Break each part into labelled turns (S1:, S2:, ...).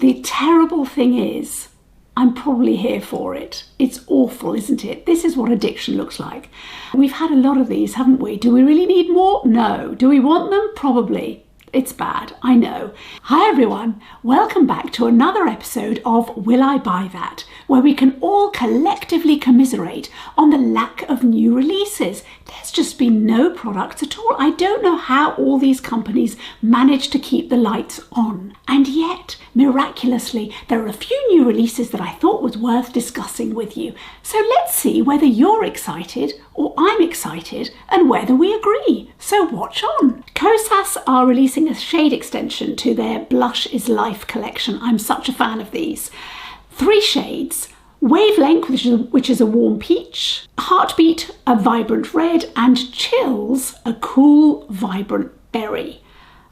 S1: The terrible thing is, I'm probably here for it. It's awful, isn't it? This is what addiction looks like. We've had a lot of these, haven't we? Do we really need more? No. Do we want them? Probably. It's bad, I know. Hi everyone, welcome back to another episode of Will I Buy That, where we can all collectively commiserate on the lack of new releases. There's just been no products at all. I don't know how all these companies manage to keep the lights on. And yet, miraculously, there are a few new releases that I thought was worth discussing with you. So let's see whether you're excited or I'm excited and whether we agree. So watch on. Kosas are releasing a shade extension to their Blush is Life collection. I'm such a fan of these. 3 shades. Wavelength, which is a warm peach, Heartbeat, a vibrant red, and Chills, a cool, vibrant berry.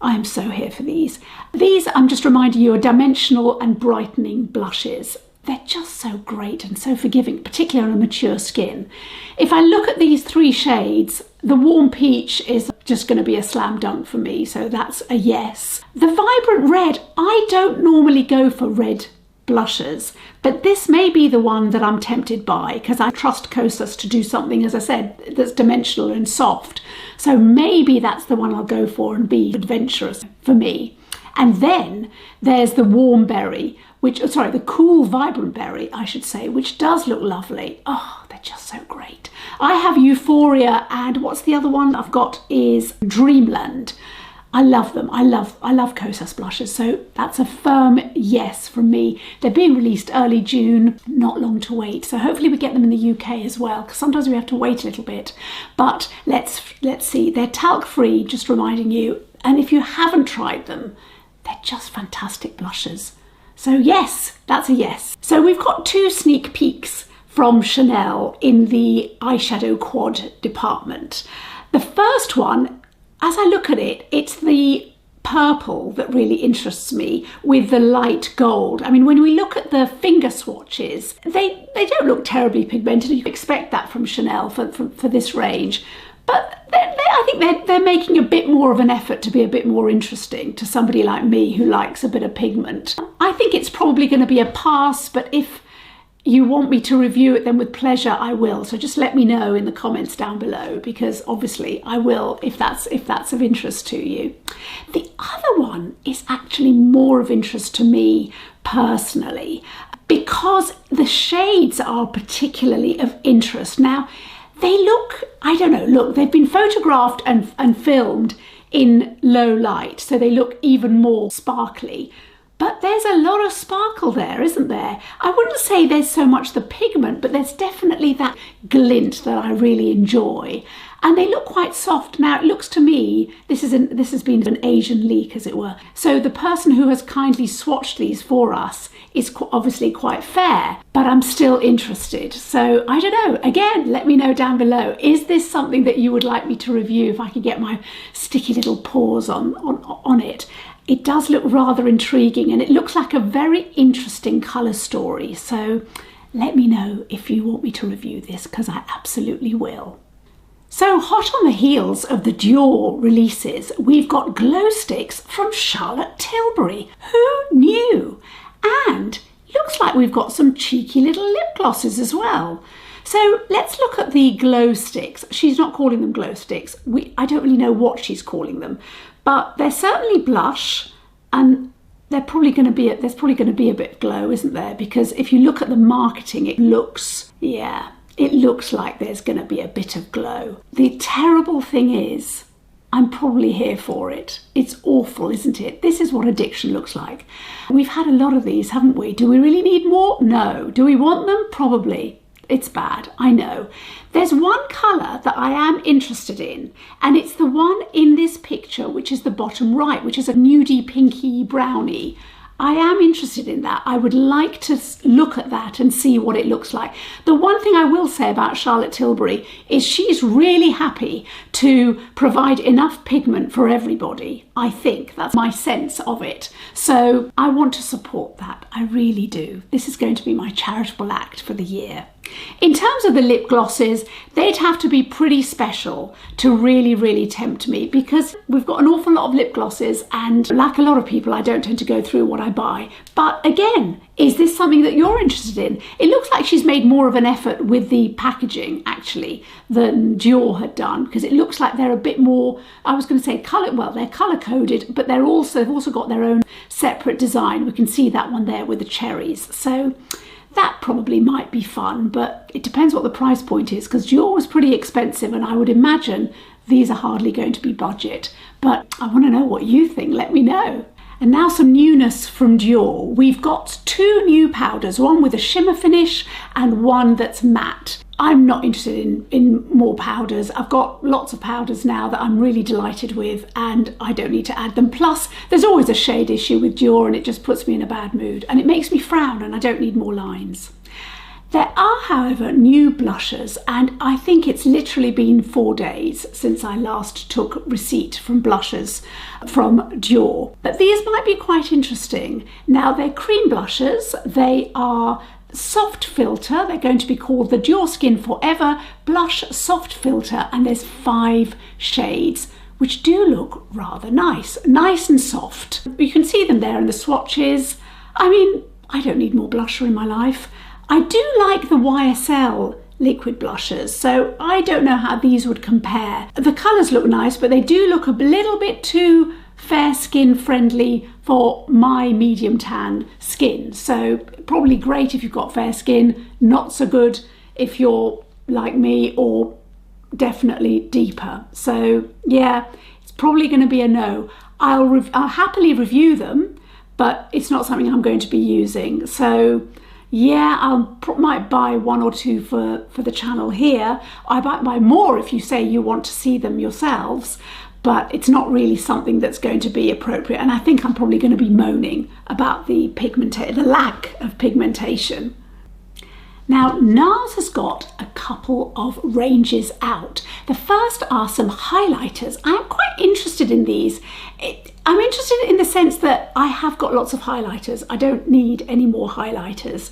S1: I am so here for these. These, I'm just reminding you, are dimensional and brightening blushes. They're just so great and so forgiving, particularly on a mature skin. If I look at these 3 shades, the warm peach is just going to be a slam dunk for me, so that's a yes. The vibrant red, I don't normally go for red blushes, but this may be the one that I'm tempted by because I trust Kosas to do something, as I said, that's dimensional and soft. So maybe that's the one I'll go for and be adventurous for me. And then there's the warm berry, the cool vibrant berry, I should say, which does look lovely. Oh, they're just so great. I have Euphoria, and what's the other one I've got is Dreamland. I love them. I love Kosas blushes, so that's a firm yes from me. They're being released early June, not long to wait. So hopefully we get them in the UK as well, because sometimes we have to wait a little bit. But let's see. They're talc-free, just reminding you. And if you haven't tried them, they're just fantastic blushes. So yes, that's a yes. So we've got 2 sneak peeks from Chanel in the eyeshadow quad department. The first one, as I look at it, it's the purple that really interests me with the light gold. I mean, when we look at the finger swatches, they don't look terribly pigmented. You expect that from Chanel for this range. But I think they're making a bit more of an effort to be a bit more interesting to somebody like me who likes a bit of pigment. I think it's probably going to be a pass, but if you want me to review it, then with pleasure I will. So just let me know in the comments down below, because obviously I will if that's of interest to you. The other one is actually more of interest to me personally, because the shades are particularly of interest. Now, they look, I don't know, look, they've been photographed and filmed in low light, so they look even more sparkly. But there's a lot of sparkle there, isn't there? I wouldn't say there's so much the pigment, but there's definitely that glint that I really enjoy. And they look quite soft. Now, it looks to me, this has been an Asian leak, as it were. So the person who has kindly swatched these for us is obviously quite fair, but I'm still interested. So I don't know. Again, let me know down below. Is this something that you would like me to review if I could get my sticky little paws on it? It does look rather intriguing, and it looks like a very interesting colour story. So let me know if you want me to review this, because I absolutely will. So hot on the heels of the Dior releases, we've got glow sticks from Charlotte Tilbury. Who knew? And looks like we've got some cheeky little lip glosses as well. So let's look at the glow sticks. She's not calling them glow sticks. I don't really know what she's calling them, but they're certainly blush, and there's probably going to be a bit of glow, isn't there? Because if you look at the marketing, it looks like there's going to be a bit of glow. The terrible thing is, I'm probably here for it. It's awful, isn't it? This is what addiction looks like. We've had a lot of these, haven't we? Do we really need more? No. Do we want them? Probably. It's bad, I know. There's one colour that I am interested in, and it's the one in this picture, which is the bottom right, which is a nudie pinky brownie. I am interested in that. I would like to look at that and see what it looks like. The one thing I will say about Charlotte Tilbury is she's really happy to provide enough pigment for everybody. I think that's my sense of it. So I want to support that. I really do. This is going to be my charitable act for the year. In terms of the lip glosses, they'd have to be pretty special to really, really tempt me, because we've got an awful lot of lip glosses, and like a lot of people, I don't tend to go through what I buy. But again, is this something that you're interested in? It looks like she's made more of an effort with the packaging, actually, than Dior had done, because it looks like they're a bit more, I was going to say colour, well, they're colour-coded, but they've also got their own separate design. We can see that one there with the cherries. So that probably might be fun, but it depends what the price point is, because Dior was pretty expensive, and I would imagine these are hardly going to be budget. But I want to know what you think. Let me know. And now some newness from Dior. We've got two new powders, one with a shimmer finish and one that's matte. I'm not interested in more powders. I've got lots of powders now that I'm really delighted with, and I don't need to add them. Plus, there's always a shade issue with Dior, and it just puts me in a bad mood, and it makes me frown, and I don't need more lines. There are, however, new blushes, and I think it's literally been 4 days since I last took receipt from blushes from Dior. But these might be quite interesting. Now, they're cream blushes. They are soft filter. They're going to be called the Dior Skin Forever Blush Soft Filter, and there's 5 shades, which do look rather nice and soft. You can see them there in the swatches. I mean, I don't need more blusher in my life. I do like the YSL liquid blushes, so I don't know how these would compare. The colours look nice, but they do look a little bit too fair skin friendly for my medium tan skin. So probably great if you've got fair skin, not so good if you're like me, or definitely deeper. So yeah, it's probably going to be a no. I'll happily review them, but it's not something I'm going to be using. So yeah, I might buy 1 or 2 for the channel here. I might buy more if you say you want to see them yourselves, but it's not really something that's going to be appropriate. And I think I'm probably going to be moaning about the lack of pigmentation. Now, NARS has got a couple of ranges out. The first are some highlighters. I'm quite interested in these. I'm interested in the sense that I have got lots of highlighters. I don't need any more highlighters.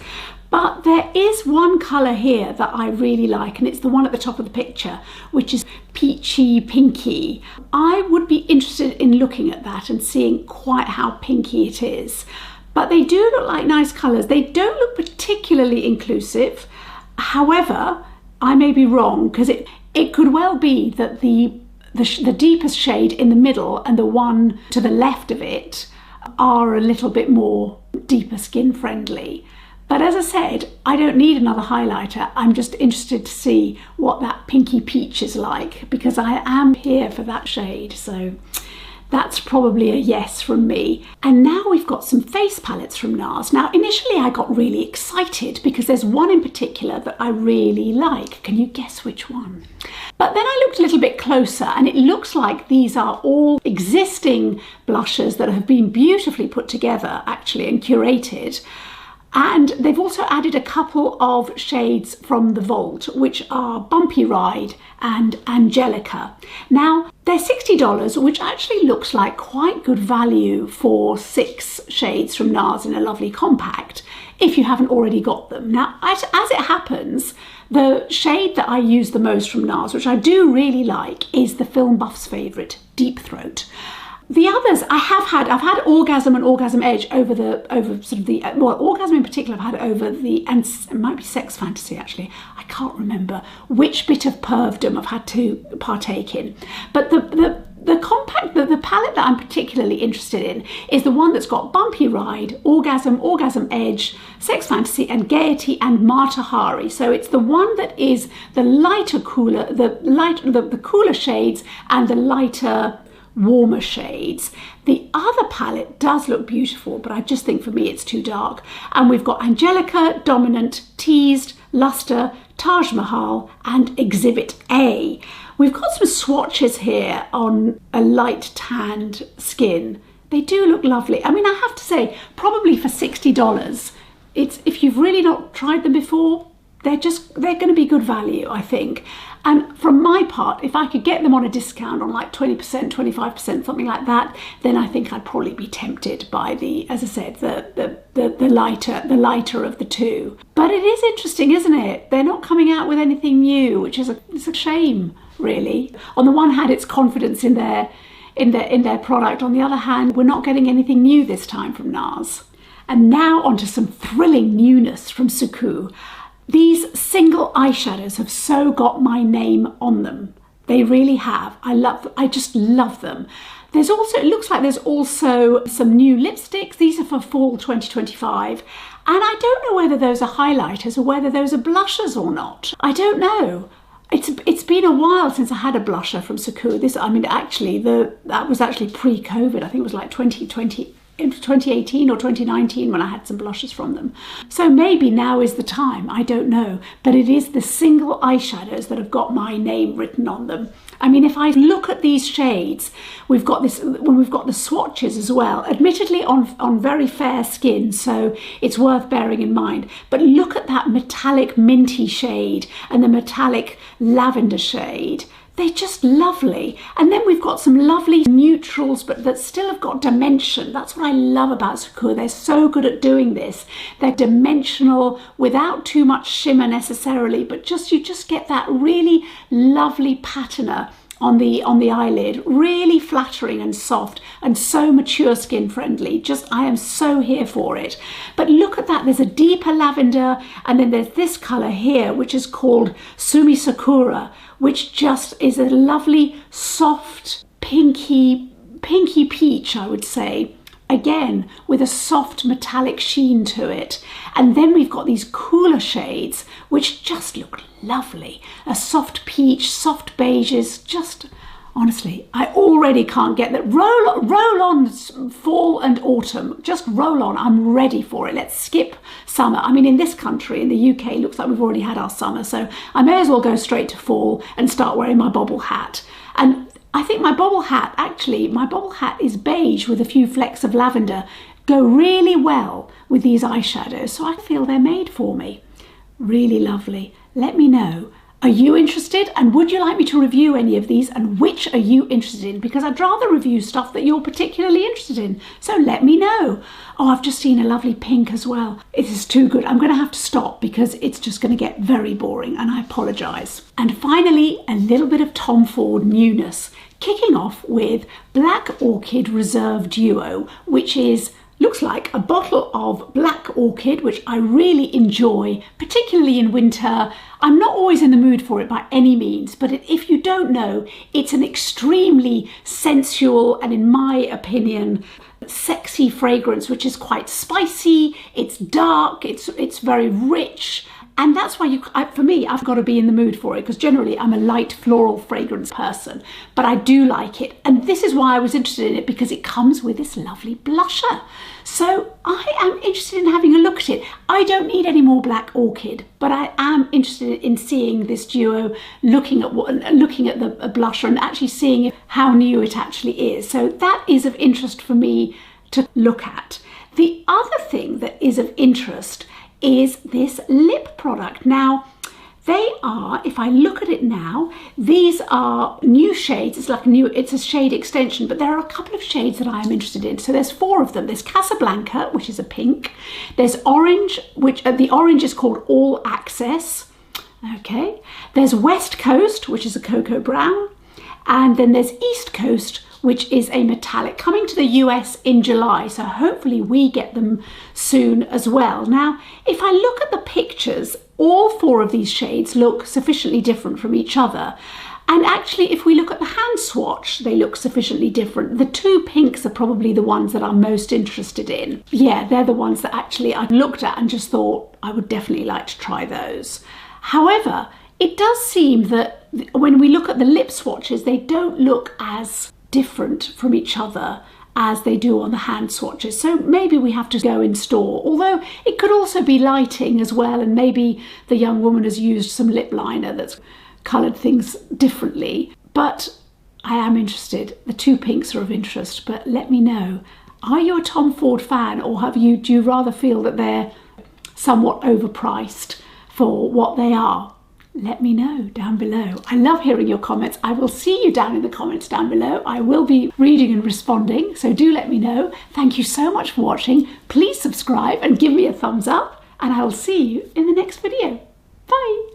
S1: But there is one colour here that I really like, and it's the one at the top of the picture, which is peachy pinky. I would be interested in looking at that and seeing quite how pinky it is. But they do look like nice colours. They don't look particularly inclusive. However, I may be wrong, because it could well be that the deepest shade in the middle and the one to the left of it are a little bit more deeper skin friendly. But as I said, I don't need another highlighter. I'm just interested to see what that pinky peach is like, because I am here for that shade. So that's probably a yes from me. And now we've got some face palettes from NARS. Now, initially I got really excited because there's one in particular that I really like. Can you guess which one? But then I looked a little bit closer, and it looks like these are all existing blushes that have been beautifully put together, actually, and curated. And they've also added a couple of shades from the Vault, which are Bumpy Ride and Angelica. Now, they're $60, which actually looks like quite good value for 6 shades from NARS in a lovely compact, if you haven't already got them. Now, as it happens, the shade that I use the most from NARS, which I do really like, is the film buff's favourite, Deep Throat. The others I've had Orgasm and Orgasm Edge over Orgasm in particular I've had over and it might be Sex Fantasy actually. I can't remember which bit of pervdom I've had to partake in. But the compact, the palette that I'm particularly interested in is the one that's got Bumpy Ride, Orgasm, Orgasm Edge, Sex Fantasy and Gaiety and Mata Hari. So it's the one that is the lighter cooler, the cooler shades and the lighter warmer shades. The other palette does look beautiful, but I just think for me it's too dark. And we've got Angelica, Dominant, Teased, Luster, Taj Mahal and Exhibit A. We've got some swatches here on a light tanned skin. They do look lovely. I mean, I have to say, probably for $60, if you've really not tried them before, they're going to be good value, I think. And from my part, if I could get them on a discount on like 20%, 25%, something like that, then I think I'd probably be tempted by the, as I said, the lighter of the two. But it is interesting, isn't it? They're not coming out with anything new, which is it's a shame, really. On the one hand, it's confidence in their product. On the other hand, we're not getting anything new this time from NARS. And now onto some thrilling newness from Suqqu. These single eyeshadows have so got my name on them. They really have. I just love them. There's also, it looks like there's also some new lipsticks. These are for fall 2025. And I don't know whether those are highlighters or whether those are blushers or not. I don't know. It's been a while since I had a blusher from Suqqu. That was actually pre-COVID. I think it was like 2018 or 2019 when I had some blushes from them. So maybe now is the time, I don't know. But it is the single eyeshadows that have got my name written on them. I mean, if I look at these shades, we've got the swatches as well, admittedly on very fair skin, so it's worth bearing in mind. But look at that metallic minty shade and the metallic lavender shade. They're just lovely. And then we've got some lovely neutrals, but that still have got dimension. That's what I love about Suqqu. They're so good at doing this. They're dimensional without too much shimmer necessarily, but you just get that really lovely patina on the eyelid, really flattering and soft and so mature skin friendly. I am so here for it. But look at that, there's a deeper lavender, and then there's this color here, which is called Sumi Sakura, which just is a lovely, soft, pinky peach, I would say. Again, with a soft metallic sheen to it. And then we've got these cooler shades, which just look lovely. A soft peach, soft beiges, just honestly, I already can't get that. Roll on fall and autumn, just roll on. I'm ready for it. Let's skip summer. I mean, in this country, in the UK, it looks like we've already had our summer. So I may as well go straight to fall and start wearing my bobble hat. And I think my bobble hat is beige with a few flecks of lavender, go really well with these eyeshadows. So I feel they're made for me. Really lovely. Let me know. Are you interested? And would you like me to review any of these? And which are you interested in? Because I'd rather review stuff that you're particularly interested in. So let me know. Oh, I've just seen a lovely pink as well. It is too good. I'm going to have to stop because it's just going to get very boring, and I apologise. And finally, a little bit of Tom Ford newness. Kicking off with Black Orchid Reserve Duo, which looks like a bottle of Black Orchid, which I really enjoy, particularly in winter. I'm not always in the mood for it by any means, but if you don't know, it's an extremely sensual and, in my opinion, sexy fragrance, which is quite spicy, it's dark, it's very rich. And that's why for me, I've got to be in the mood for it, because generally I'm a light floral fragrance person, but I do like it. And this is why I was interested in it, because it comes with this lovely blusher. So I am interested in having a look at it. I don't need any more Black Orchid, but I am interested in seeing this duo, looking at the blusher and actually seeing how new it actually is. So that is of interest for me to look at. The other thing that is of interest is this lip product. Now, they are, if I look at it now, these are new shades. It's a shade extension, but there are a couple of shades that I am interested in. So there's 4 of them. There's Casablanca, which is a pink. There's orange, which the orange is called All Access. Okay. There's West Coast, which is a cocoa brown. And then there's East Coast, which is a metallic, coming to the US in July. So hopefully we get them soon as well. Now, if I look at the pictures, all 4 of these shades look sufficiently different from each other. And actually, if we look at the hand swatch, they look sufficiently different. The 2 pinks are probably the ones that I'm most interested in. Yeah, they're the ones that actually I looked at and just thought I would definitely like to try those. However, it does seem that when we look at the lip swatches, they don't look as different from each other as they do on the hand swatches. So maybe we have to go in store, although it could also be lighting as well, and maybe the young woman has used some lip liner that's coloured things differently. But I am interested. The 2 pinks are of interest, but let me know. Are you a Tom Ford fan, or do you rather feel that they're somewhat overpriced for what they are? Let me know down below. I love hearing your comments. I will see you down in the comments down below. I will be reading and responding, so do let me know. Thank you so much for watching. Please subscribe and give me a thumbs up, and I will see you in the next video. Bye.